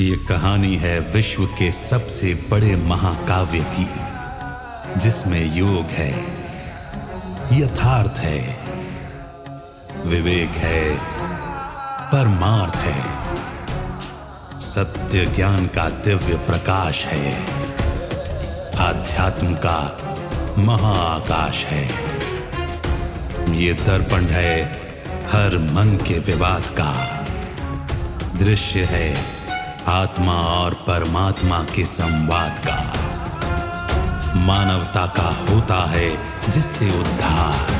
ये कहानी है विश्व के सबसे बड़े महाकाव्य की, जिसमें योग है, यथार्थ है, विवेक है, परमार्थ है, सत्य ज्ञान का दिव्य प्रकाश है, आध्यात्म का महाआकाश है। ये दर्पण है हर मन के विवाद का, दृश्य है आत्मा और परमात्मा के संवाद का, मानवता का होता है जिससे उद्धार।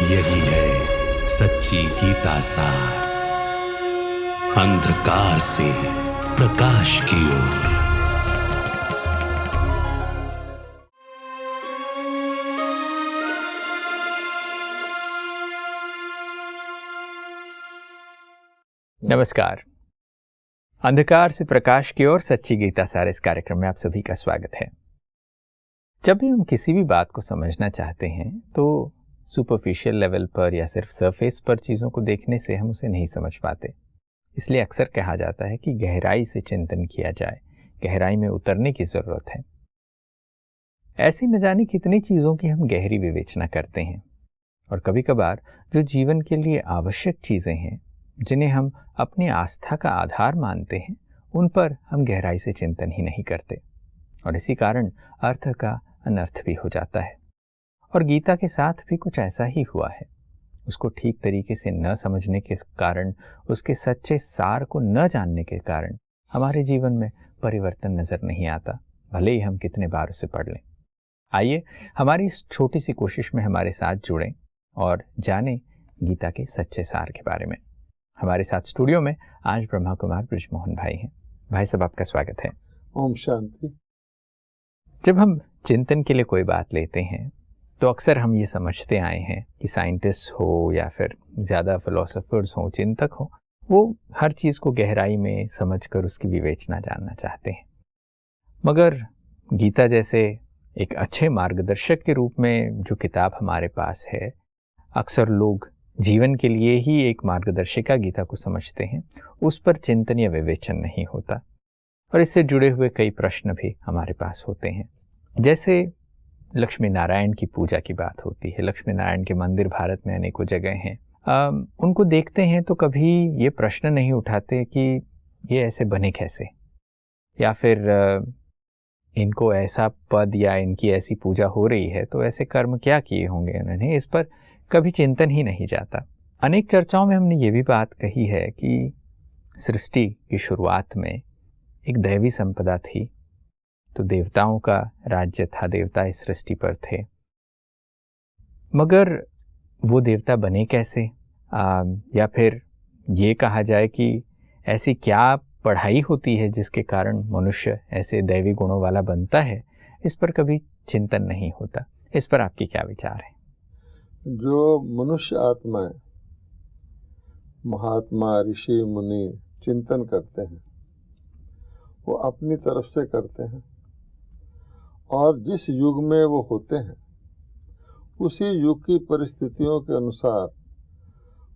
यही है सच्ची गीता सार, अंधकार से प्रकाश की ओर। नमस्कार। अंधकार से प्रकाश की ओर सच्ची गीता सार इस कार्यक्रम में आप सभी का स्वागत है। जब भी हम किसी भी बात को समझना चाहते हैं तो सुपरफिशियल लेवल पर या सिर्फ सरफेस पर चीज़ों को देखने से हम उसे नहीं समझ पाते। इसलिए अक्सर कहा जाता है कि गहराई से चिंतन किया जाए, गहराई में उतरने की ज़रूरत है। ऐसी न जाने कितनी चीज़ों की हम गहरी विवेचना करते हैं और कभी कभार जो जीवन के लिए आवश्यक चीज़ें हैं, जिन्हें हम अपनी आस्था का आधार मानते हैं, उन पर हम गहराई से चिंतन ही नहीं करते और इसी कारण अर्थ का अनर्थ भी हो जाता है। और गीता के साथ भी कुछ ऐसा ही हुआ है। उसको ठीक तरीके से न समझने के कारण, उसके सच्चे सार को न जानने के कारण हमारे जीवन में परिवर्तन नजर नहीं आता, भले ही हम कितने बार उसे पढ़ लें। आइए हमारी इस छोटी सी कोशिश में हमारे साथ जुड़ें और जानें गीता के सच्चे सार के बारे में। हमारे साथ स्टूडियो में आज ब्रह्मा कुमार बृजमोहन भाई हैं। भाई साहब, आपका स्वागत है। ओम शांति। जब हम चिंतन के लिए कोई बात लेते हैं तो अक्सर हम ये समझते आए हैं कि साइंटिस्ट हो या फिर ज़्यादा फिलोसोफर्स हो, चिंतक हो, वो हर चीज़ को गहराई में समझकर उसकी विवेचना जानना चाहते हैं। मगर गीता जैसे एक अच्छे मार्गदर्शक के रूप में जो किताब हमारे पास है, अक्सर लोग जीवन के लिए ही एक मार्गदर्शिका गीता को समझते हैं, उस पर चिंतन या विवेचन नहीं होता और इससे जुड़े हुए कई प्रश्न भी हमारे पास होते हैं। जैसे लक्ष्मी नारायण की पूजा की बात होती है। लक्ष्मी नारायण के मंदिर भारत में अनेकों जगह हैं। उनको देखते हैं तो कभी ये प्रश्न नहीं उठाते कि ये ऐसे बने कैसे, या फिर इनको ऐसा पद या इनकी ऐसी पूजा हो रही है तो ऐसे कर्म क्या किए होंगे इन्होंने, इस पर कभी चिंतन ही नहीं जाता। अनेक चर्चाओं में हमने ये भी बात कही है कि सृष्टि की शुरुआत में एक दैवी संपदा थी, तो देवताओं का राज्य था, देवता इस सृष्टि पर थे। मगर वो देवता बने कैसे, या फिर ये कहा जाए कि ऐसी क्या पढ़ाई होती है जिसके कारण मनुष्य ऐसे दैवी गुणों वाला बनता है, इस पर कभी चिंतन नहीं होता। इस पर आपके क्या विचार है? जो मनुष्य आत्माएं, महात्मा, ऋषि, मुनि चिंतन करते हैं, वो अपनी तरफ से करते हैं और जिस युग में वो होते हैं उसी युग की परिस्थितियों के अनुसार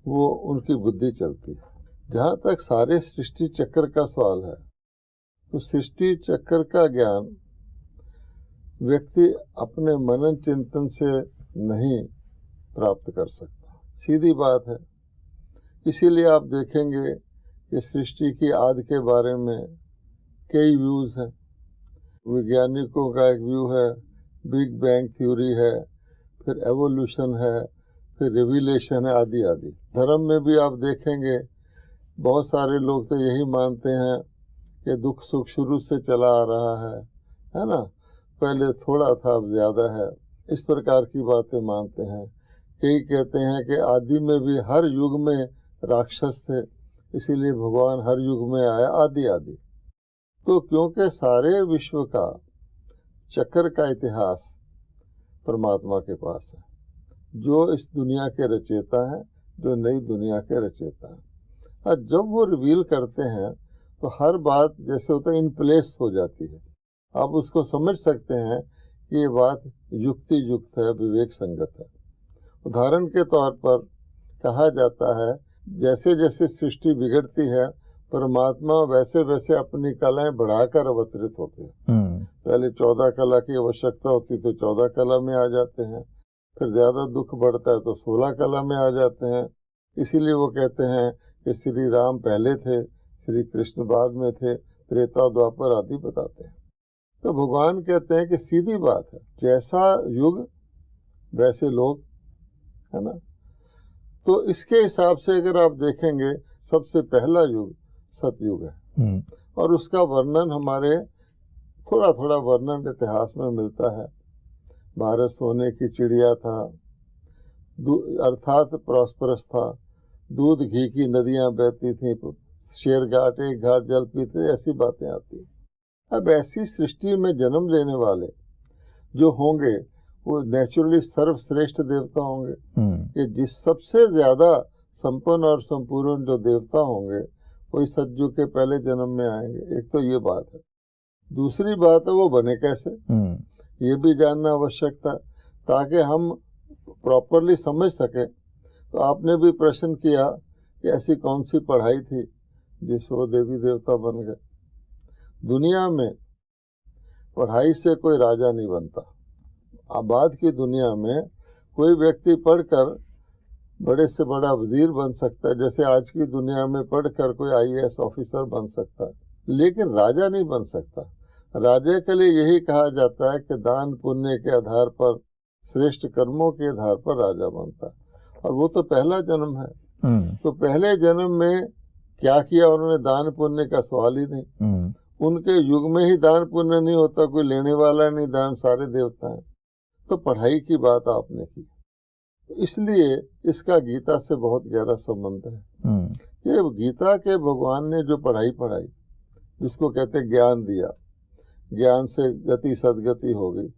वो उनकी बुद्धि चलती है। जहाँ तक सारे सृष्टि चक्र का सवाल है, तो सृष्टि चक्र का ज्ञान व्यक्ति अपने मनन चिंतन से नहीं प्राप्त कर सकता, सीधी बात है। इसीलिए आप देखेंगे कि सृष्टि की आदि के बारे में कई व्यूज़ हैं। वैज्ञानिकों का एक व्यू है, बिग बैंग थ्योरी है, फिर एवोल्यूशन है, फिर रिविलेशन है, आदि आदि। धर्म में भी आप देखेंगे बहुत सारे लोग तो यही मानते हैं कि दुख सुख शुरू से चला आ रहा है ना, पहले थोड़ा था अब ज़्यादा है, इस प्रकार की बातें मानते हैं। कई कहते हैं कि आदि में भी हर युग में राक्षस थे, इसीलिए भगवान हर युग में आया, आदि आदि। तो क्योंकि सारे विश्व का चक्र का इतिहास परमात्मा के पास है, जो इस दुनिया के रचयिता हैं, जो नई दुनिया के रचयिता हैं। और जब वो रिवील करते हैं तो हर बात जैसे होता है इन प्लेस हो जाती है। आप उसको समझ सकते हैं कि ये बात युक्ति युक्त है, विवेक संगत है। उदाहरण के तौर पर कहा जाता है जैसे जैसे सृष्टि बिगड़ती है, परमात्मा वैसे वैसे अपनी कलाएं बढ़ाकर अवतरित होते हैं। पहले 14 कला की आवश्यकता होती तो 14 कला में आ जाते हैं, फिर ज्यादा दुख बढ़ता है तो 16 कला में आ जाते हैं। इसीलिए वो कहते हैं कि श्री राम पहले थे, श्री कृष्ण बाद में थे, त्रेता द्वापर आदि बताते हैं। तो भगवान कहते हैं कि सीधी बात है, जैसा युग वैसे लोग, है ना। तो इसके हिसाब से अगर आप देखेंगे, सबसे पहला युग सतयुग है, और उसका वर्णन हमारे थोड़ा थोड़ा वर्णन इतिहास में मिलता है। भारत सोने की चिड़िया था, अर्थात प्रॉस्परस था, दूध घी की नदियां बहती थीं, शेर घाट एक घाट जल पीते, ऐसी बातें आती। अब ऐसी सृष्टि में जन्म लेने वाले जो होंगे वो नेचुरली सर्वश्रेष्ठ देवता होंगे, कि जिस सबसे ज्यादा संपन्न और संपूर्ण जो देवता होंगे वही सतयुग के पहले जन्म में आएंगे। एक तो ये बात है। दूसरी बात है वो बने कैसे, ये भी जानना आवश्यक था, ताकि हम प्रॉपरली समझ सके। तो आपने भी प्रश्न किया कि ऐसी कौन सी पढ़ाई थी जिससे वो देवी देवता बन गए। दुनिया में पढ़ाई से कोई राजा नहीं बनता। आबाद की दुनिया में कोई व्यक्ति पढ़कर बड़े से बड़ा वजीर बन सकता है, जैसे आज की दुनिया में पढ़कर कोई IAS ऑफिसर बन सकता है, लेकिन राजा नहीं बन सकता। राजा के लिए यही कहा जाता है कि दान पुण्य के आधार पर, श्रेष्ठ कर्मों के आधार पर राजा बनता है, और वो तो पहला जन्म है। तो पहले जन्म में क्या किया उन्होंने, दान पुण्य का सवाल ही नहीं। उनके युग में ही दान पुण्य नहीं होता, कोई लेने वाला नहीं, दान सारे देवता हैं। तो पढ़ाई की बात आपने की, इसलिए इसका गीता से बहुत गहरा संबंध है। ये गीता के भगवान ने जो पढ़ाई पढ़ाई, जिसको कहते हैं ज्ञान दिया, ज्ञान से गति सदगति हो गई,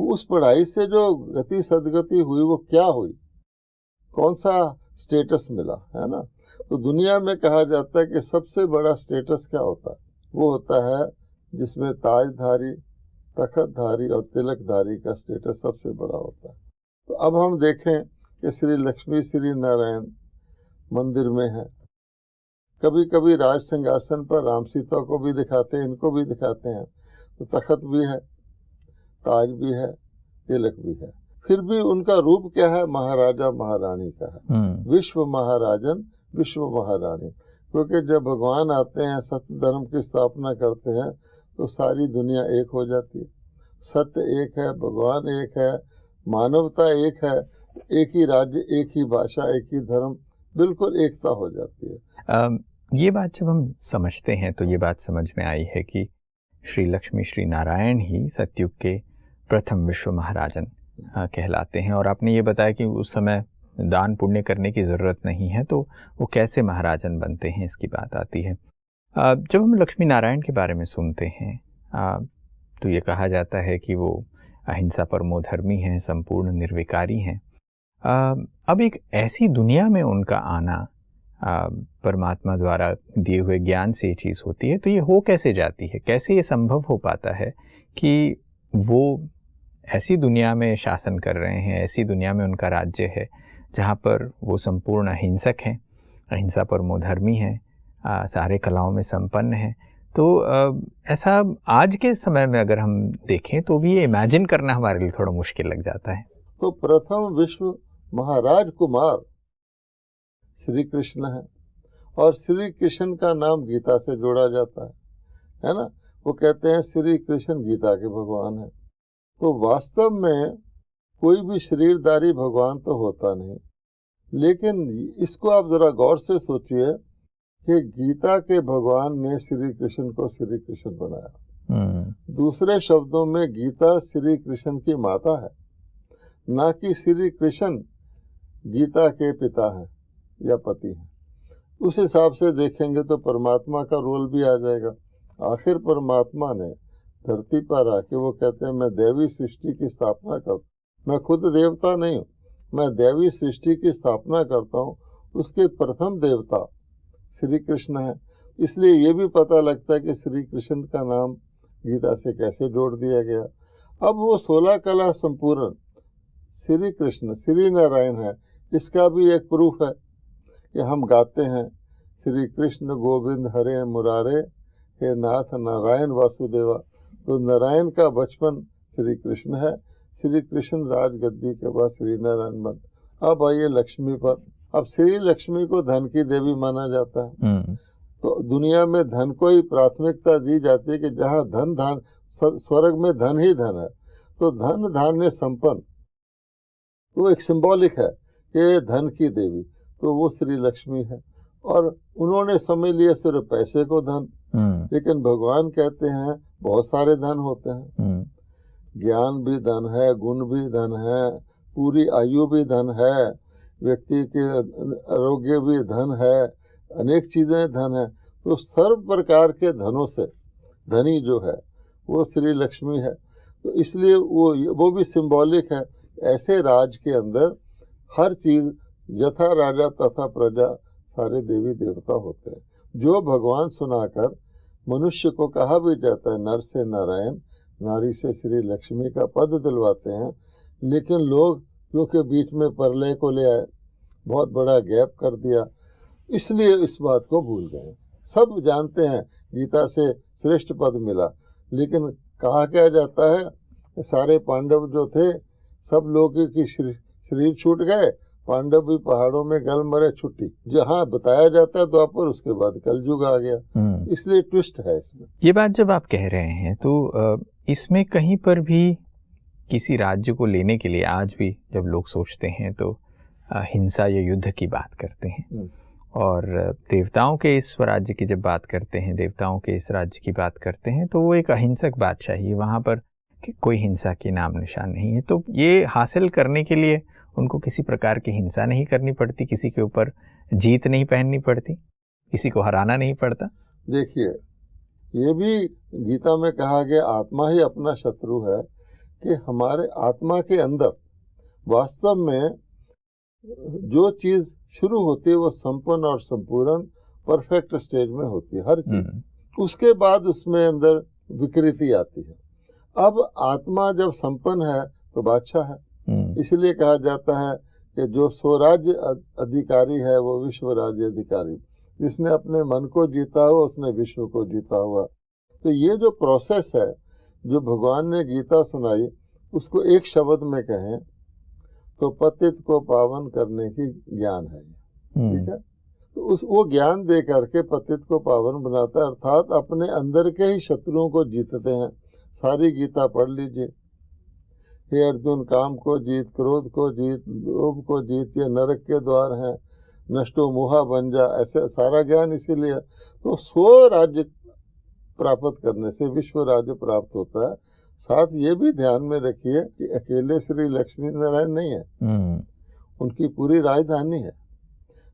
उस पढ़ाई से जो गति सदगति हुई वो क्या हुई, कौन सा स्टेटस मिला, है ना। तो दुनिया में कहा जाता है कि सबसे बड़ा स्टेटस क्या होता है, वो होता है जिसमें ताजधारी, तखतधारी और तिलकधारी का स्टेटस सबसे बड़ा होता है। तो अब हम देखें कि श्री लक्ष्मी श्री नारायण मंदिर में है। कभी कभी राज सिंहासन पर राम सीता को भी दिखाते हैं, इनको भी दिखाते हैं। तो तखत भी है, ताज भी है, तिलक भी है, फिर भी उनका रूप क्या है, महाराजा महारानी का है। विश्व महाराजन, विश्व महारानी। क्योंकि जब भगवान आते हैं, सत्य धर्म की स्थापना करते हैं, तो सारी दुनिया एक हो जाती है। सत्य एक है, भगवान एक है, मानवता एक है, एक ही राज्य, एक ही भाषा, एक ही धर्म, बिल्कुल एकता हो जाती है। ये बात जब हम समझते हैं तो ये बात समझ में आई है कि श्री लक्ष्मी श्री नारायण ही सतयुग के प्रथम विश्व महाराजन कहलाते हैं। और आपने ये बताया कि उस समय दान पुण्य करने की ज़रूरत नहीं है, तो वो कैसे महाराजन बनते हैं, इसकी बात आती है। जब हम लक्ष्मी नारायण के बारे में सुनते हैं तो ये कहा जाता है कि वो अहिंसा परमो धर्मी हैं, संपूर्ण निर्विकारी हैं। अब एक ऐसी दुनिया में उनका आना परमात्मा द्वारा दिए हुए ज्ञान से ये चीज़ होती है, तो ये हो कैसे जाती है, कैसे ये संभव हो पाता है कि वो ऐसी दुनिया में शासन कर रहे हैं, ऐसी दुनिया में उनका राज्य है जहाँ पर वो संपूर्ण अहिंसक हैं, अहिंसा परमो धर्मी हैं, सारे कलाओं में संपन्न हैं। तो ऐसा आज के समय में अगर हम देखें तो भी ये इमेजिन करना हमारे लिए थोड़ा मुश्किल लग जाता है। तो प्रथम विश्व महाराज कुमार श्री कृष्ण है, और श्री कृष्ण का नाम गीता से जोड़ा जाता है ना। वो कहते हैं श्री कृष्ण गीता के भगवान है। तो वास्तव में कोई भी शरीरधारी भगवान तो होता नहीं, लेकिन इसको आप जरा गौर से सोचिए कि गीता के भगवान ने श्री कृष्ण को श्री कृष्ण बनाया। दूसरे शब्दों में गीता श्री कृष्ण की माता है, ना कि श्री कृष्ण गीता के पिता हैं या पति हैं। उस हिसाब से देखेंगे तो परमात्मा का रोल भी आ जाएगा। आखिर परमात्मा ने धरती पर आके वो कहते हैं मैं दैवी सृष्टि की स्थापना करता हूँ, मैं खुद देवता नहीं हूँ, मैं दैवी सृष्टि की स्थापना करता हूँ। उसके प्रथम देवता श्री कृष्ण है। इसलिए ये भी पता लगता है कि श्री कृष्ण का नाम गीता से कैसे जोड़ दिया गया। अब वो 16 कला संपूर्ण श्री कृष्ण श्री नारायण है, इसका भी एक प्रूफ है कि हम गाते हैं श्री कृष्ण गोविंद हरे मुरारे, हे नाथ नारायण वासुदेवा। तो नारायण का बचपन श्री कृष्ण है, श्री कृष्ण राजगद्दी के बाद श्री नारायण बन। अब आइए लक्ष्मी पर। अब श्री लक्ष्मी को धन की देवी माना जाता है। तो दुनिया में धन को ही प्राथमिकता दी जाती है कि जहाँ धन धान, स्वर्ग में धन ही धन है। तो धन धान्य संपन्न, वो एक सिंबॉलिक है कि धन की देवी, तो वो श्री लक्ष्मी है। और उन्होंने समझ लिया सिर्फ पैसे को धन, लेकिन भगवान कहते हैं बहुत सारे धन होते हैं। ज्ञान भी धन है, गुण भी धन है, पूरी आयु भी धन है, व्यक्ति के आरोग्य भी धन है, अनेक चीजें धन है। तो सर्व प्रकार के धनों से धनी जो है वो श्री लक्ष्मी है। तो इसलिए वो भी सिंबॉलिक है। ऐसे राज के अंदर हर चीज यथा राजा तथा प्रजा, सारे देवी देवता होते हैं, जो भगवान सुनाकर मनुष्य को कहा भी जाता है नर से नारायण, नारी से श्री लक्ष्मी का पद दिलवाते हैं। लेकिन लोग क्योंकि बीच में प्रलय को ले आए, बहुत बड़ा गैप कर दिया, इसलिए इस बात को भूल गए। सब जानते हैं गीता से श्रेष्ठ पद मिला, लेकिन कहा क्या जाता है सारे पांडव जो थे सब लोगों की शरीर छूट गए, पांडव भी पहाड़ों में गल मरे छुट्टी, जहाँ बताया जाता है द्वापर, उसके बाद कलयुग आ गया। इसलिए ट्विस्ट है इसमें। ये बात जब आप कह रहे हैं तो इसमें कहीं पर भी किसी राज्य को लेने के लिए आज भी जब लोग सोचते हैं तो हिंसा या युद्ध की बात करते हैं, और देवताओं के इस स्वराज्य की जब बात करते हैं, देवताओं के इस राज्य की बात करते हैं, तो वो एक अहिंसक बादशाही है, वहाँ पर कोई हिंसा की नाम निशान नहीं है। तो ये हासिल करने के लिए उनको किसी प्रकार की हिंसा नहीं करनी पड़ती, किसी के ऊपर जीत नहीं पहननी पड़ती, किसी को हराना नहीं पड़ता। देखिए, ये भी गीता में कहा गया आत्मा ही अपना शत्रु है, कि हमारे आत्मा के अंदर वास्तव में जो चीज शुरू होती है वो संपन्न और संपूर्ण परफेक्ट स्टेज में होती है हर चीज। उसके बाद उसमें अंदर विकृति आती है। अब आत्मा जब संपन्न है तो बादशाह है। इसलिए कहा जाता है कि जो स्वराज्य अधिकारी है वो विश्व राज्य अधिकारी, जिसने अपने मन को जीता हुआ उसने विश्व को जीता हुआ। तो ये जो प्रोसेस है जो भगवान ने गीता सुनाई, उसको एक शब्द में कहें तो पतित को पावन करने की ज्ञान है। ठीक है, तो वो ज्ञान दे करके पतित को पावन बनाता है, अर्थात अपने अंदर के ही शत्रुओं को जीतते हैं। सारी गीता पढ़ लीजिए। हे अर्जुन, काम को जीत, क्रोध को जीत, लोभ को जीत, ये नरक के द्वार हैं, नष्टो मोहा बन जा, ऐसे सारा ज्ञान इसीलिए। तो स्व राज्य प्राप्त करने से विश्व राज्य प्राप्त होता है। साथ ये भी ध्यान में रखिए कि अकेले श्री लक्ष्मी नारायण नहीं है, उनकी पूरी राजधानी है,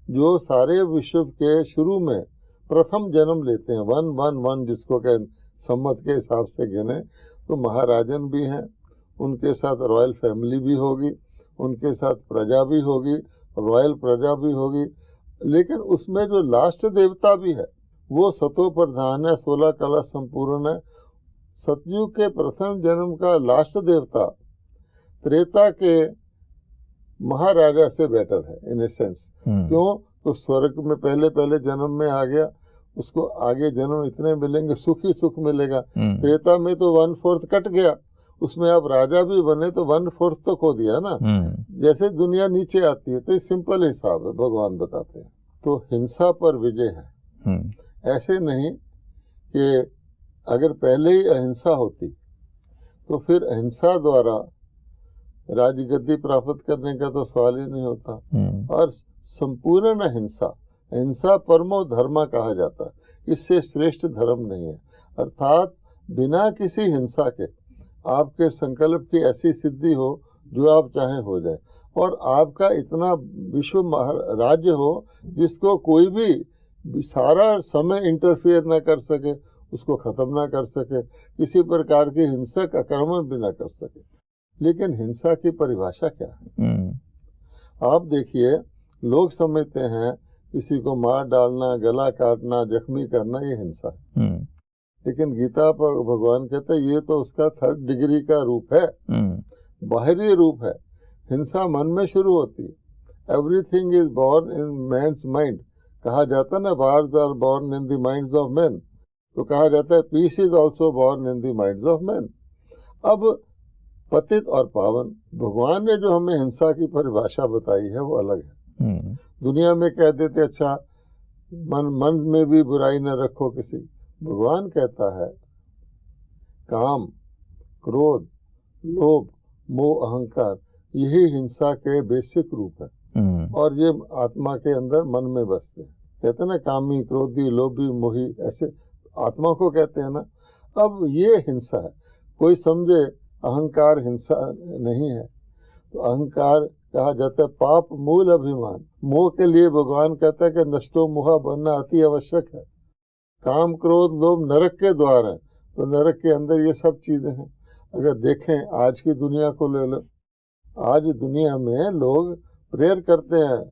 जो सारे विश्व के शुरू में प्रथम जन्म लेते हैं। 111 जिसको कहें सम्मत के हिसाब से गिने, तो महाराजन भी हैं, उनके साथ रॉयल फैमिली भी होगी, उनके साथ प्रजा भी होगी, रॉयल प्रजा भी होगी। लेकिन उसमें जो लास्ट देवता भी है वो सतो प्रधान है, 16 कला संपूर्ण है। सतयुग के प्रथम जन्म का लास्ट देवता त्रेता के महाराजा से बेटर है इन ए सेंस। क्यों? तो स्वर्ग में पहले जन्म में आ गया, उसको आगे जन्म इतने मिलेंगे, सुख ही सुख मिलेगा। त्रेता में तो 1/4 कट गया, उसमें आप राजा भी बने तो 1/4 तो खो दिया ना। जैसे दुनिया नीचे आती है, तो ये सिंपल हिसाब है, भगवान बताते हैं। तो हिंसा पर विजय है। ऐसे नहीं कि अगर पहले ही अहिंसा होती तो फिर अहिंसा द्वारा राजगद्दी प्राप्त करने का तो सवाल ही नहीं होता। और संपूर्ण अहिंसा, अहिंसा परमो धर्मा कहा जाता है, इससे श्रेष्ठ धर्म नहीं है। अर्थात बिना किसी हिंसा के आपके संकल्प की ऐसी सिद्धि हो जो आप चाहें हो जाए, और आपका इतना विश्व राज्य हो जिसको कोई भी सारा समय इंटरफेयर ना कर सके, उसको खत्म ना कर सके, किसी प्रकार की हिंसक आक्रमण भी ना कर सके। लेकिन हिंसा की परिभाषा क्या है? आप देखिए, लोग समझते हैं किसी को मार डालना, गला काटना, जख्मी करना ये हिंसा है। लेकिन गीता पर भगवान कहते हैं ये तो उसका 3rd डिग्री का रूप है, बाहरी रूप है। हिंसा मन में शुरू होती है, everything is born in man's mind. कहा जाता है ना, wars are born in the minds of man, तो कहा जाता है peace is also born in the minds of man. अब पतित और पावन, भगवान ने जो हमें हिंसा की परिभाषा बताई है वो अलग है। दुनिया में कह देते अच्छा मन में भी बुराई न रखो किसी, भगवान कहता है काम, क्रोध, लोभ, मोह, अहंकार, यही हिंसा के बेसिक रूप है और ये आत्मा के अंदर मन में बसते हैं। कहते हैं ना कामी, क्रोधी, लोभी, मोही, ऐसे आत्मा को कहते हैं ना। अब ये हिंसा है। कोई समझे अहंकार हिंसा नहीं है, तो अहंकार कहा जाता है पाप मूल अभिमान। मोह के लिए भगवान कहता है कि नष्टो मोहा बनना अति आवश्यक है। काम, क्रोध, लोभ नरक के द्वार है, तो नरक के अंदर ये सब चीजें हैं। अगर देखें आज की दुनिया को ले लो, आज दुनिया में लोग प्रेयर करते हैं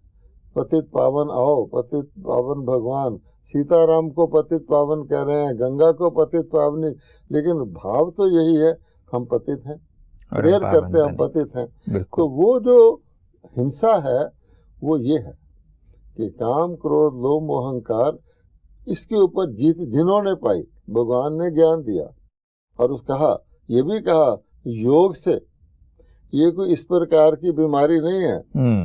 पतित पावन आओ, पतित पावन भगवान, सीताराम को पतित पावन कह रहे हैं, गंगा को पतित पावनी, लेकिन भाव तो यही है हम पतित हैं, प्रेयर करते हैं हम पतित हैं। तो वो जो हिंसा है वो ये है कि काम, क्रोध, लोभ, मोह, अहंकार, इसके ऊपर जीत जिन्होंने पाई, भगवान ने ज्ञान दिया और उस कहा, ये भी कहा योग से, ये कोई इस प्रकार की बीमारी नहीं है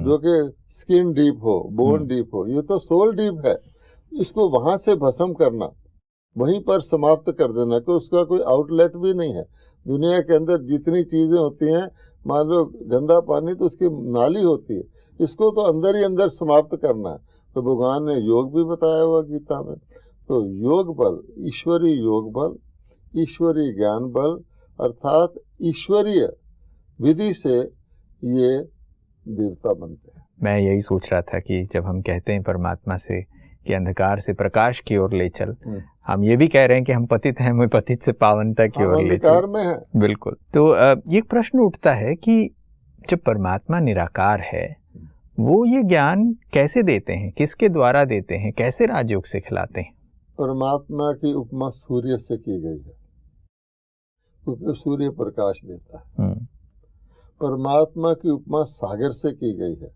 जो कि स्किन डीप हो, बोन डीप हो, ये तो सोल डीप है। इसको वहां से भस्म करना, वहीं पर समाप्त कर देना, कि उसका कोई आउटलेट भी नहीं है। दुनिया के अंदर जितनी चीजें होती हैं, मान लो गंदा पानी तो उसकी नाली होती है, इसको तो अंदर ही अंदर समाप्त करना है। तो भगवान ने योग भी बताया हुआ गीता में। तो योग बल, ईश्वरीय योग बल, ईश्वरीय ज्ञान बल, अर्थात ईश्वरीय विधि से ये देवता बनते हैं। मैं यही सोच रहा था कि जब हम कहते हैं परमात्मा से कि अंधकार से प्रकाश की ओर ले चल, हम ये भी कह रहे हैं कि हम पतित हैं, हमें पतित से पावनता की ओर ले चल। में है। बिल्कुल। तो ये प्रश्न उठता है कि जब परमात्मा निराकार है, वो ये ज्ञान कैसे देते हैं, किसके द्वारा देते हैं, कैसे राजयोग से खिलाते हैं? परमात्मा की उपमा सूर्य से की गई है, क्योंकि सूर्य प्रकाश देता है। परमात्मा की उपमा सागर से की गई है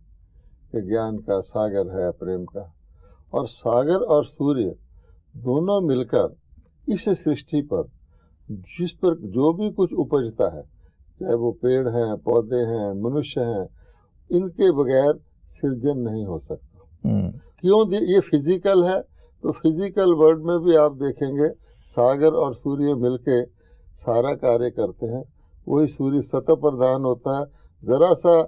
कि ज्ञान का सागर है, प्रेम का। और सागर और सूर्य दोनों मिलकर इस सृष्टि पर जिस पर जो भी कुछ उपजता है, चाहे वो पेड़ हैं, पौधे हैं, मनुष्य हैं, इनके बगैर सृजन नहीं हो सकता। क्यों? ये फिजिकल है, तो फिजिकल वर्ल्ड में भी आप देखेंगे सागर और सूर्य मिलके सारा कार्य करते हैं। वही सूर्य सतह प्रधान होता है, जरा सा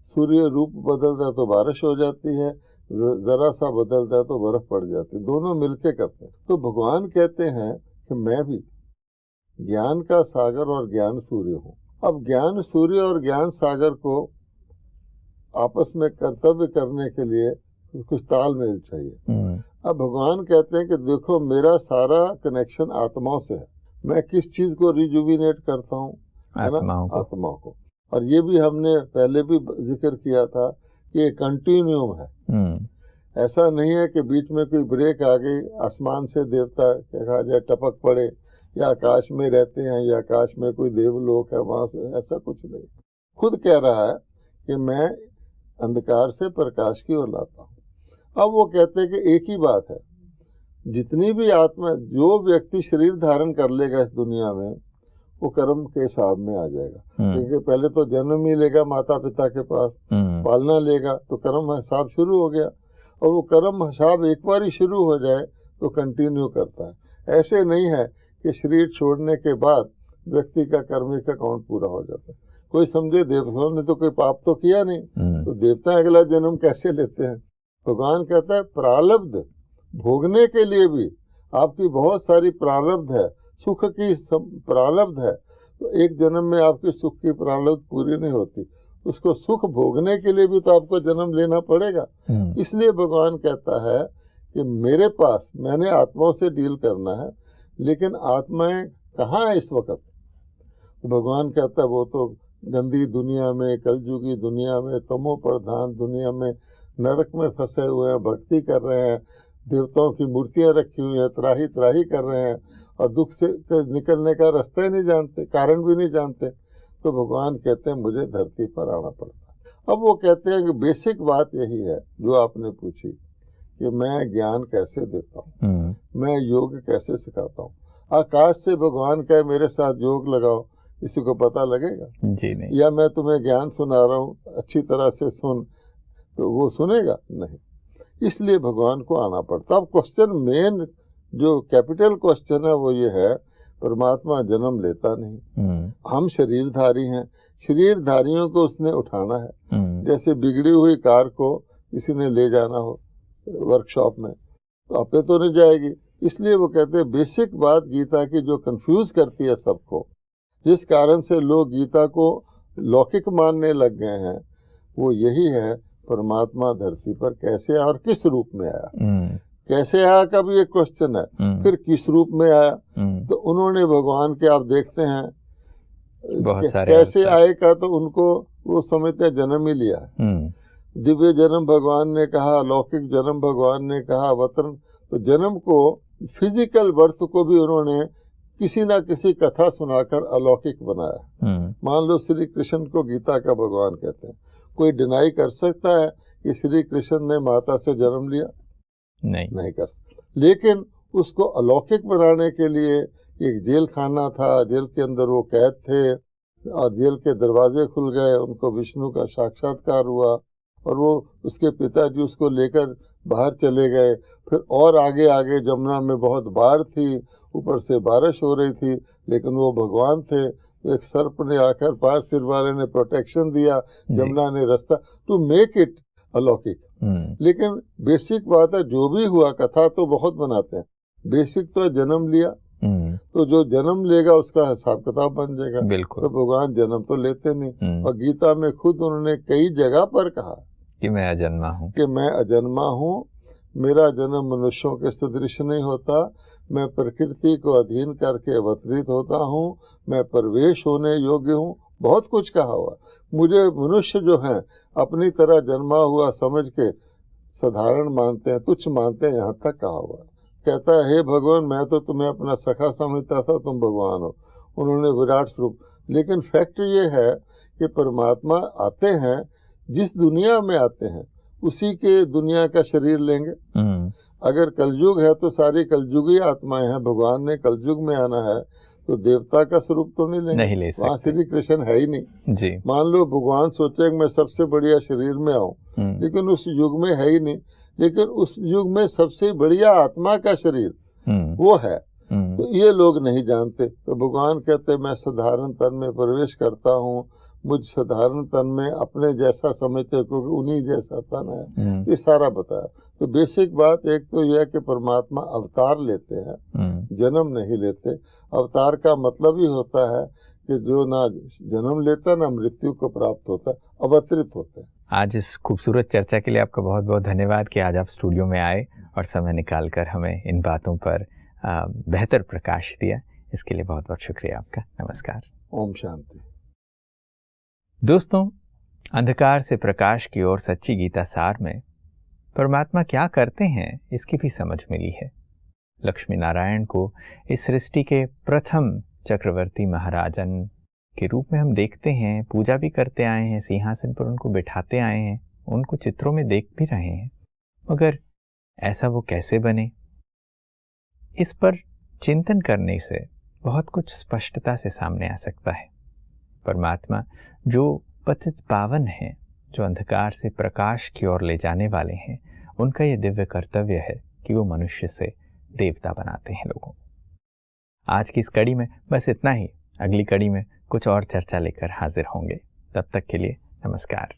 सूर्य रूप बदलता है तो बारिश हो जाती है, जरा सा बदलता है तो बर्फ पड़ जाती है, दोनों मिलके करते हैं। तो भगवान कहते हैं कि मैं भी ज्ञान का सागर और ज्ञान सूर्य हूँ। अब ज्ञान सूर्य और ज्ञान सागर को आपस में कर्तव्य करने के लिए कुछ तालमेल चाहिए। अब भगवान कहते हैं कि देखो मेरा सारा कनेक्शन आत्माओं से है, मैं किस चीज को रिजुविनेट करता हूँ, आत्माओं को। और ये भी हमने पहले भी जिक्र किया था कि ये कंटिन्यूम है। ऐसा नहीं है कि बीच में कोई ब्रेक आ गई, आसमान से देवता कहा जाए टपक पड़े, या आकाश में रहते हैं, या आकाश में कोई देवलोक है वहां से, ऐसा कुछ नहीं। खुद कह रहा है कि मैं अंधकार से प्रकाश की ओर लाता हूँ। अब वो कहते हैं कि एक ही बात है, जितनी भी आत्मा, जो व्यक्ति शरीर धारण कर लेगा इस दुनिया में, वो कर्म के हिसाब में आ जाएगा। क्योंकि पहले तो जन्म ही लेगा माता पिता के पास, पालना लेगा, तो कर्म हिसाब शुरू हो गया। और वो कर्म हिसाब एक बार ही शुरू हो जाए तो कंटिन्यू करता है। ऐसे नहीं है कि शरीर छोड़ने के बाद व्यक्ति का कर्मिक अकाउंट पूरा हो जाता है। कोई समझे देवताओं ने तो कोई पाप तो किया नहीं, तो देवता अगला जन्म कैसे लेते हैं? भगवान कहता है प्रारब्ध भोगने के लिए भी आपकी बहुत सारी प्रारब्ध है, सुख की प्रारब्ध है, तो एक जन्म में आपकी सुख की प्रारब्ध पूरी नहीं होती, उसको सुख भोगने के लिए भी तो आपको जन्म लेना पड़ेगा। इसलिए भगवान कहता है कि मेरे पास, मैंने आत्माओं से डील करना है, लेकिन आत्माएं कहाँ है इस वक्त? तो भगवान कहता है वो तो गंदी दुनिया में, कलयुगी दुनिया में, तमो प्रधान दुनिया में, नरक में फंसे हुए हैं, भक्ति कर रहे हैं, देवताओं की मूर्तियां रखी हुई हैं, त्राही त्राही कर रहे हैं, और दुख से निकलने का रास्ता ही नहीं जानते, कारण भी नहीं जानते। तो भगवान कहते हैं मुझे धरती पर आना पड़ता। अब वो कहते हैं कि बेसिक बात यही है जो आपने पूछी कि मैं ज्ञान कैसे देता हूँ, मैं योग कैसे सिखाता हूँ। आकाश से भगवान कहे मेरे साथ योग लगाओ, किसी को पता लगेगा? जी नहीं। या मैं तुम्हें ज्ञान सुना रहा हूँ, अच्छी तरह से सुन, तो वो सुनेगा? नहीं। इसलिए भगवान को आना पड़ता। अब क्वेश्चन मेन जो कैपिटल क्वेश्चन है वो ये है, परमात्मा जन्म लेता नहीं, हम शरीरधारी हैं, शरीरधारियों को उसने उठाना है। जैसे बिगड़ी हुई कार को किसी ने ले जाना हो वर्कशॉप में तो आपे तो नहीं जाएगी। इसलिए वो कहते हैं बेसिक बात गीता की जो कंफ्यूज करती है सबको, जिस कारण से लोग गीता को लौकिक मानने लग गए हैं, वो यही है परमात्मा धरती पर कैसे आया और किस रूप में आया। कैसे आया का भी एक क्वेश्चन है, फिर किस रूप में आया। तो उन्होंने भगवान के आप देखते हैं बहुत सारे कैसे आए का, तो उनको वो समझते हैं जन्म ही लिया है। दिव्य जन्म भगवान ने कहा, लौकिक जन्म भगवान ने कहा, वतन। तो जन्म को, फिजिकल बर्थ को भी उन्होंने किसी ना किसी कथा सुनाकर अलौकिक बनाया। मान लो श्री कृष्ण को गीता का भगवान कहते हैं। कोई डिनाई कर सकता है कि श्री कृष्ण ने माता से जन्म लिया? नहीं कर सकता। लेकिन उसको अलौकिक बनाने के लिए एक जेल खाना था, जेल के अंदर वो कैद थे और जेल के दरवाजे खुल गए, उनको विष्णु का साक्षात्कार हुआ और वो उसके पिताजी उसको लेकर बाहर चले गए। फिर और आगे आगे जमुना में बहुत बाढ़ थी, ऊपर से बारिश हो रही थी, लेकिन वो भगवान थे। तो एक सर्प ने आकर पार्सिर वाले ने प्रोटेक्शन दिया, जमुना ने रास्ता टू मेक इट अलौकिक। लेकिन बेसिक बात है, जो भी हुआ कथा तो बहुत बनाते हैं, बेसिक तो जन्म लिया। तो जो जन्म लेगा उसका हिसाब किताब बन जाएगा। तो भगवान जन्म तो लेते नहीं। और गीता में खुद उन्होंने कई जगह पर कहा कि मैं अजन्मा हूँ, कि मैं अजन्मा हूँ, मेरा जन्म मनुष्यों के सदृश नहीं होता, मैं प्रकृति को अधीन करके अवतरित होता हूँ, मैं प्रवेश होने योग्य हूँ। बहुत कुछ कहा हुआ। मुझे मनुष्य जो हैं अपनी तरह जन्मा हुआ समझ के साधारण मानते हैं, तुच्छ मानते हैं, यहाँ तक कहा हुआ। कहता है, हे भगवान, मैं तो तुम्हें अपना सखा समझता था, तुम भगवान हो। उन्होंने विराट स्वरूप। लेकिन फैक्ट ये है कि परमात्मा आते हैं, जिस दुनिया में आते हैं उसी के दुनिया का शरीर लेंगे। अगर कलयुग है तो सारी कलयुगी आत्माएं हैं, भगवान ने कलयुग में आना है तो देवता का स्वरूप तो नहीं लेंगे, वहाँ श्री कृष्ण है ही नहीं जी। मान लो भगवान सोचे कि मैं सबसे बढ़िया शरीर में आऊं, लेकिन उस युग में है ही नहीं। लेकिन उस युग में सबसे बढ़िया आत्मा का शरीर वो है, तो ये लोग नहीं जानते। तो भगवान कहते मैं साधारण तन में प्रवेश करता हूँ, मुझ साधारण तन में अपने जैसा समझते क्योंकि उन्हीं जैसा तन है। ये सारा बताया। तो बेसिक बात एक तो यह है कि परमात्मा अवतार लेते हैं, जन्म नहीं लेते। अवतार का मतलब ही होता है कि जो ना जन्म लेता ना मृत्यु को प्राप्त होता, अवतरित होते हैं। आज इस खूबसूरत चर्चा के लिए आपका बहुत बहुत धन्यवाद कि आज आप स्टूडियो में आए और समय निकालकर हमें इन बातों पर बेहतर प्रकाश दिया। इसके लिए बहुत बहुत शुक्रिया आपका। नमस्कार। ओम शांति। दोस्तों, अंधकार से प्रकाश की ओर सच्ची गीता सार में परमात्मा क्या करते हैं इसकी भी समझ मिली है। लक्ष्मी नारायण को इस सृष्टि के प्रथम चक्रवर्ती महाराजन के रूप में हम देखते हैं, पूजा भी करते आए हैं, सिंहासन पर उनको बिठाते आए हैं, उनको चित्रों में देख भी रहे हैं। मगर ऐसा वो कैसे बने, इस पर चिंतन करने से बहुत कुछ स्पष्टता से सामने आ सकता है। परमात्मा जो पतित पावन हैं, जो अंधकार से प्रकाश की ओर ले जाने वाले हैं, उनका ये दिव्य कर्तव्य है कि वो मनुष्य से देवता बनाते हैं लोगों। आज की इस कड़ी में बस इतना ही। अगली कड़ी में कुछ और चर्चा लेकर हाजिर होंगे। तब तक के लिए नमस्कार।